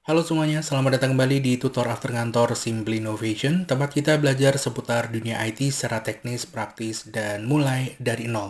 Halo semuanya, selamat datang kembali di Tutor After Kantor Simply Innovation, tempat kita belajar seputar dunia IT secara teknis, praktis, dan mulai dari nol.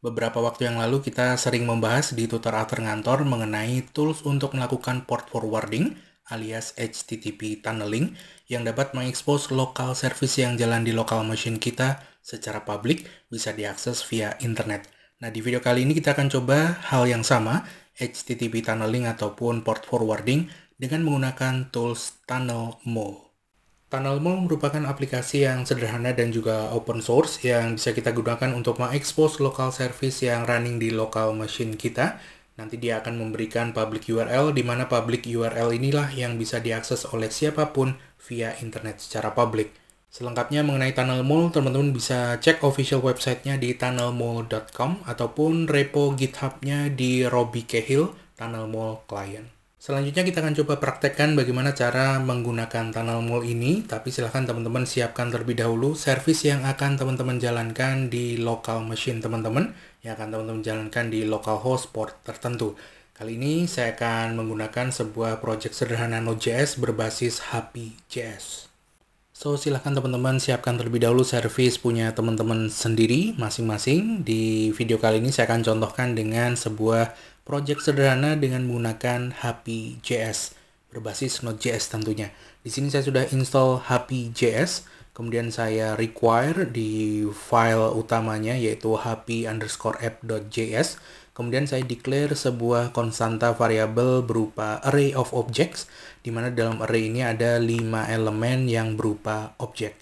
Beberapa waktu yang lalu kita sering membahas di Tutor After Kantor mengenai tools untuk melakukan port forwarding alias HTTP tunneling yang dapat mengekspos lokal service yang jalan di local machine kita secara publik bisa diakses via internet. Nah, di video kali ini kita akan coba hal yang sama, HTTP tunneling ataupun port forwarding dengan menggunakan tools TunnelMo. TunnelMo merupakan aplikasi yang sederhana dan juga open source yang bisa kita gunakan untuk mengekspos local service yang running di local machine kita. Nanti dia akan memberikan public URL, di mana public URL inilah yang bisa diakses oleh siapapun via internet secara publik. Selengkapnya mengenai TunnelMo, teman-teman bisa cek official website-nya di tunnelmo.com ataupun repo GitHub-nya di Robbie Cahill, TunnelMo Client. Selanjutnya kita akan coba praktekkan bagaimana cara menggunakan TunnelMo ini, tapi silahkan teman-teman siapkan terlebih dahulu service yang akan teman-teman jalankan di local machine teman-teman, yang akan teman-teman jalankan di localhost port tertentu. Kali ini saya akan menggunakan sebuah project sederhana Node.js berbasis Happy.js. So, silahkan teman-teman siapkan terlebih dahulu service punya teman-teman sendiri masing-masing. Di video kali ini saya akan contohkan dengan sebuah project sederhana dengan menggunakan Happy.js berbasis Node.js tentunya. Di sini saya sudah install Happy.js, kemudian saya require di file utamanya yaitu happy_app.js. Kemudian saya declare sebuah konstanta variabel berupa array of objects, di mana dalam array ini ada 5 elemen yang berupa objek.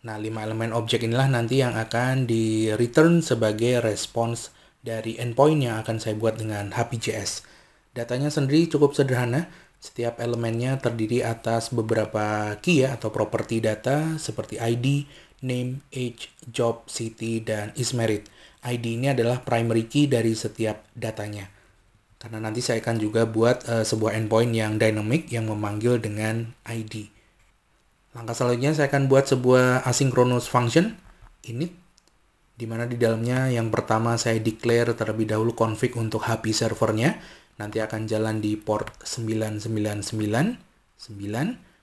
Nah, 5 elemen objek inilah nanti yang akan di return sebagai response dari endpoint yang akan saya buat dengan Happy.js. Datanya sendiri cukup sederhana. Setiap elemennya terdiri atas beberapa key atau properti data seperti ID, name, age, job, city, dan isMerit. ID ini adalah primary key dari setiap datanya. Karena nanti saya akan juga buat sebuah endpoint yang dynamic yang memanggil dengan ID. Langkah selanjutnya saya akan buat sebuah asynchronous function init, di mana di dalamnya yang pertama saya declare terlebih dahulu config untuk HP servernya. Nanti akan jalan di port 9999,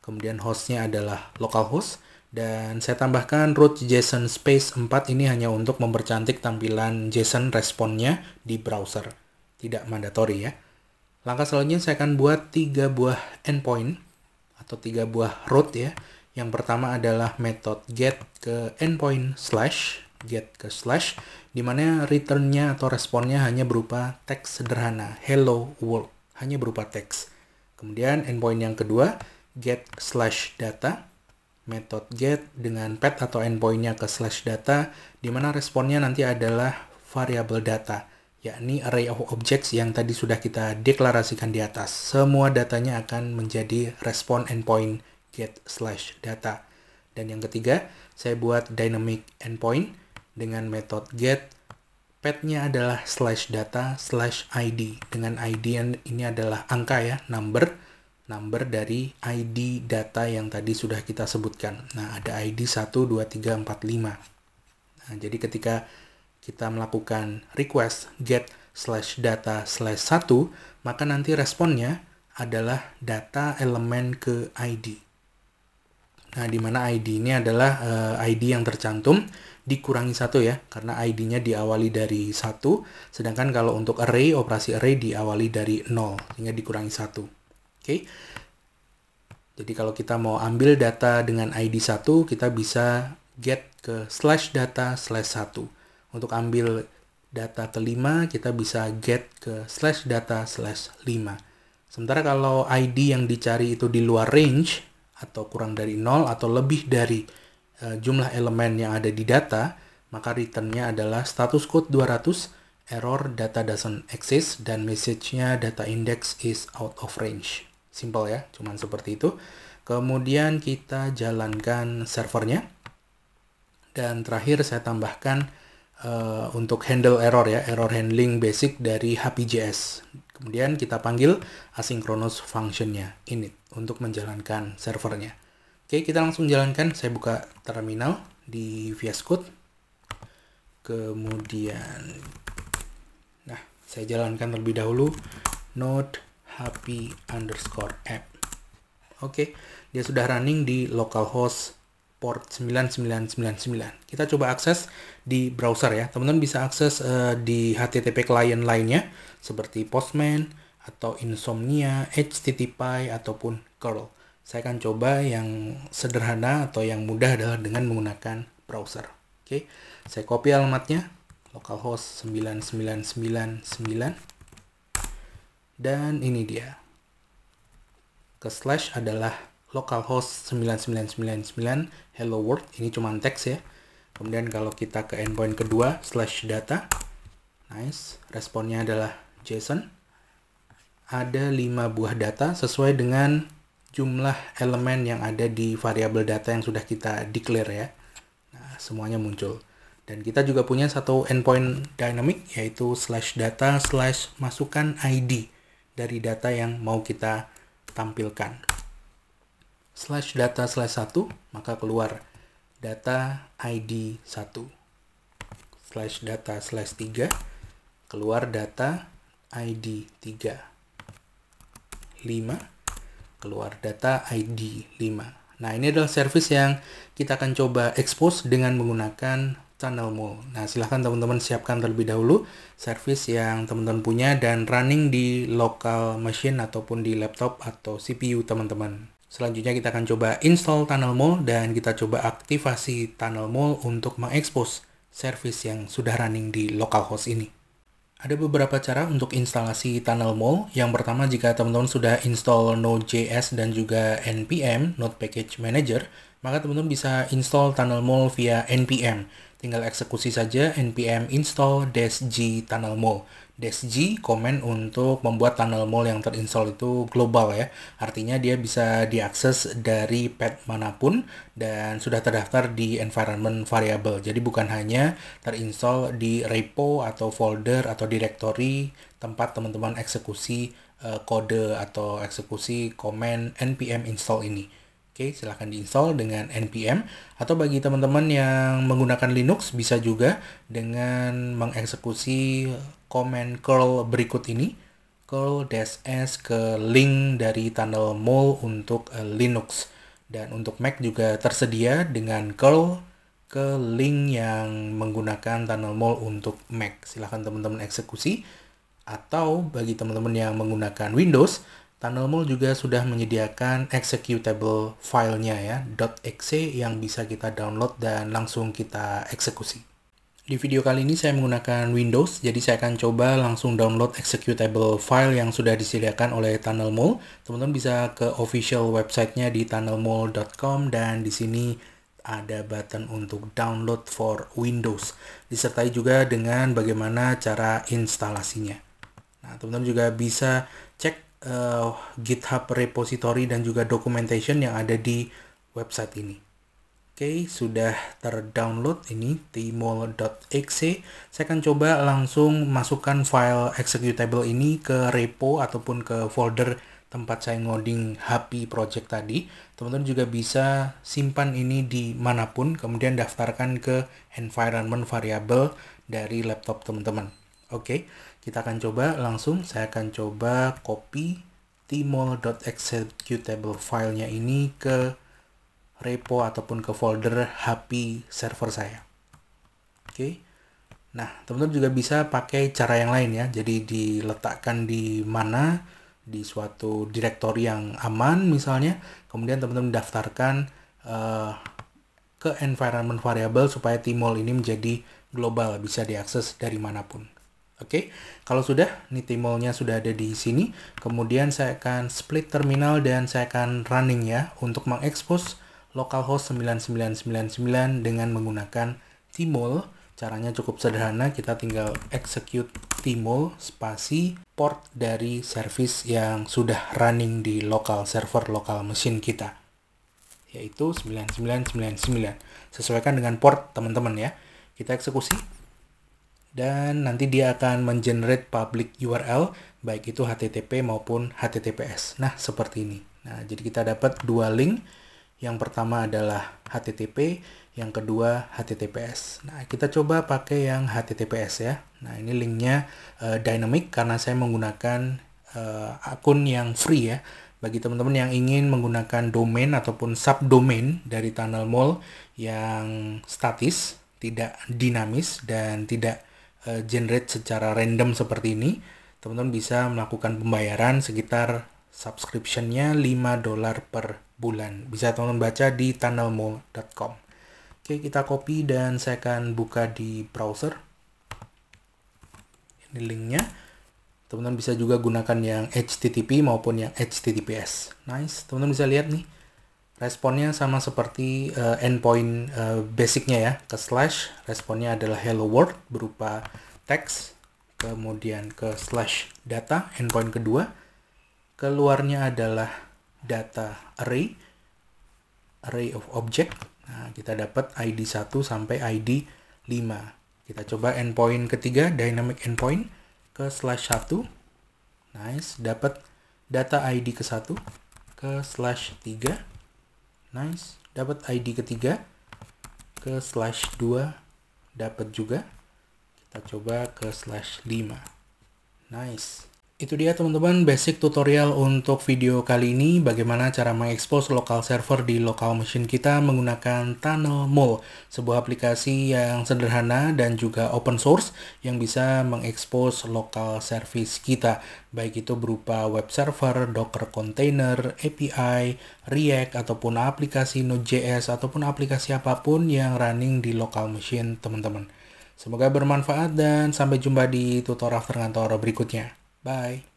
kemudian hostnya adalah localhost. Dan saya tambahkan root JSON space 4 ini hanya untuk mempercantik tampilan JSON responnya di browser. Tidak mandatory ya. Langkah selanjutnya saya akan buat 3 buah endpoint atau 3 buah root ya. Yang pertama adalah method get ke endpoint get ke slash, di mana returnnya atau responnya hanya berupa teks sederhana, hello world, hanya berupa teks. Kemudian endpoint yang kedua, get slash data, method get dengan path atau endpointnya ke slash data, di mana responnya nanti adalah variable data, yakni array of objects yang tadi sudah kita deklarasikan di atas. Semua datanya akan menjadi respon endpoint get slash data. Dan yang ketiga, saya buat dynamic endpoint dengan metode get, path-nya adalah slash data slash ID. Dengan ID ini adalah angka ya, number dari ID data yang tadi sudah kita sebutkan. Nah, ada ID 1, 2, 3, 4, 5. Nah, jadi ketika kita melakukan request get slash data slash 1, maka nanti responnya adalah data elemen ke ID. Nah, di mana ID ini adalah ID yang tercantum dikurangi 1 ya, karena ID-nya diawali dari 1, sedangkan kalau untuk array, operasi array diawali dari 0, sehingga dikurangi 1. Oke. Jadi kalau kita mau ambil data dengan ID 1, kita bisa get ke slash data slash 1. Untuk ambil data kelima, kita bisa get ke slash data slash 5. Sementara kalau ID yang dicari itu di luar range, atau kurang dari 0, atau lebih dari jumlah elemen yang ada di data, maka returnnya adalah status code 200, error data doesn't exist, dan message-nya data index is out of range. Simple ya, cuman seperti itu. Kemudian kita jalankan servernya. Dan terakhir saya tambahkan untuk handle error ya, error handling basic dari Happy.js. Kemudian kita panggil asynchronous function-nya init untuk menjalankan servernya. Oke, kita langsung jalankan. Saya buka terminal di VS Code. Kemudian, nah, saya jalankan terlebih dahulu node happy_app. Oke, dia sudah running di localhost port 9999. Kita coba akses di browser ya. Teman-teman bisa akses di HTTP client lainnya seperti Postman atau Insomnia, HTTP ataupun curl. Saya akan coba yang sederhana atau yang mudah adalah dengan menggunakan browser. Oke, saya copy alamatnya localhost 9999 dan ini dia. Ke slash adalah localhost 9999 hello world, ini cuma teks ya. Kemudian kalau kita ke endpoint kedua slash data, nice, responnya adalah JSON. Ada 5 buah data sesuai dengan jumlah elemen yang ada di variabel data yang sudah kita declare ya. Nah, semuanya muncul. Dan kita juga punya satu endpoint dynamic yaitu slash data slash masukkan ID dari data yang mau kita tampilkan. Slash data slash 1, maka keluar data ID 1. Slash data slash 3, keluar data ID 3. 5, keluar data ID 5. Nah, ini adalah service yang kita akan coba expose dengan menggunakan TunnelMole. Nah, silahkan teman-teman siapkan terlebih dahulu service yang teman-teman punya dan running di local machine ataupun di laptop atau CPU teman-teman. Selanjutnya kita akan coba install TunnelMole dan kita coba aktivasi TunnelMole untuk mengekspos service yang sudah running di localhost ini. Ada beberapa cara untuk instalasi TunnelMole. Yang pertama, jika teman-teman sudah install Node.js dan juga NPM, Node Package Manager, maka teman-teman bisa install TunnelMole via NPM. Tinggal eksekusi saja npm install -g TunnelMole. -g komen untuk membuat TunnelMole yang terinstall itu global ya. Artinya dia bisa diakses dari path manapun dan sudah terdaftar di environment variable. Jadi bukan hanya terinstall di repo atau folder atau directory tempat teman-teman eksekusi kode atau eksekusi komen npm install ini. Oke, silahkan diinstal dengan npm, atau bagi teman-teman yang menggunakan Linux bisa juga dengan mengeksekusi command curl berikut ini, curl-s ke link dari TunnelMole untuk Linux. Dan untuk Mac juga tersedia dengan curl ke link yang menggunakan TunnelMole untuk Mac. Silahkan teman-teman eksekusi, atau bagi teman-teman yang menggunakan Windows, TunnelMole juga sudah menyediakan executable filenya ya, .exe yang bisa kita download dan langsung kita eksekusi. Di video kali ini saya menggunakan Windows, jadi saya akan coba langsung download executable file yang sudah disediakan oleh TunnelMole. Teman-teman bisa ke official websitenya di tunnelmole.com dan di sini ada button untuk download for Windows. Disertai juga dengan bagaimana cara instalasinya. Nah, teman-teman juga bisa cek GitHub repository dan juga documentation yang ada di website ini. Oke, sudah terdownload ini tmole.exe. Saya akan coba langsung masukkan file executable ini ke repo ataupun ke folder tempat saya ngoding HP project tadi. Teman-teman juga bisa simpan ini di manapun, kemudian daftarkan ke environment variable dari laptop teman-teman. Oke, kita akan coba langsung. Saya akan coba copy tmole.executable filenya ini ke repo ataupun ke folder HP server saya. Oke. Nah, teman-teman juga bisa pakai cara yang lain ya. Jadi diletakkan di mana, di suatu directory yang aman misalnya. Kemudian teman-teman daftarkan ke environment variable supaya tmole ini menjadi global, bisa diakses dari manapun. Oke, kalau sudah, nih tmole-nya sudah ada di sini. Kemudian saya akan split terminal dan saya akan running ya untuk mengekspos localhost 9999 dengan menggunakan tmole. Caranya cukup sederhana, kita tinggal execute tmole spasi port dari service yang sudah running di local server local machine kita, yaitu 9999. Sesuaikan dengan port teman-teman ya. Kita eksekusi. Dan nanti dia akan mengenerate public URL, baik itu HTTP maupun HTTPS. Nah, seperti ini. Nah, jadi kita dapat dua link. Yang pertama adalah HTTP, yang kedua HTTPS. Nah, kita coba pakai yang HTTPS ya. Nah, ini linknya dynamic karena saya menggunakan akun yang free ya. Bagi teman-teman yang ingin menggunakan domain ataupun subdomain dari tunnel-mall yang statis, tidak dinamis, dan tidak generate secara random seperti ini, teman-teman bisa melakukan pembayaran sekitar subscription-nya $5 per bulan. Bisa teman-teman baca di tunnelmall.com. Oke, kita copy dan saya akan buka di browser. Ini linknya. Teman-teman bisa juga gunakan yang HTTP maupun yang HTTPS. Nice, teman-teman bisa lihat nih. Responnya sama seperti endpoint basicnya ya. Ke slash, responnya adalah hello world berupa teks. Kemudian ke slash data, endpoint kedua. Keluarnya adalah data array of object. Nah, kita dapat ID 1 sampai ID 5. Kita coba endpoint ketiga, dynamic endpoint. Ke slash 1, nice, dapat data ID ke 1, ke slash 3, nice, dapat ID ketiga, ke slash 2, dapat juga, kita coba ke slash 5, nice. Itu dia teman-teman basic tutorial untuk video kali ini, bagaimana cara mengekspos local server di local machine kita menggunakan tunnelmall, sebuah aplikasi yang sederhana dan juga open source yang bisa mengekspos local service kita, baik itu berupa web server, Docker container, API, React, ataupun aplikasi Node.js, ataupun aplikasi apapun yang running di local machine teman-teman. Semoga bermanfaat dan sampai jumpa di tutor after kantor berikutnya. Bye.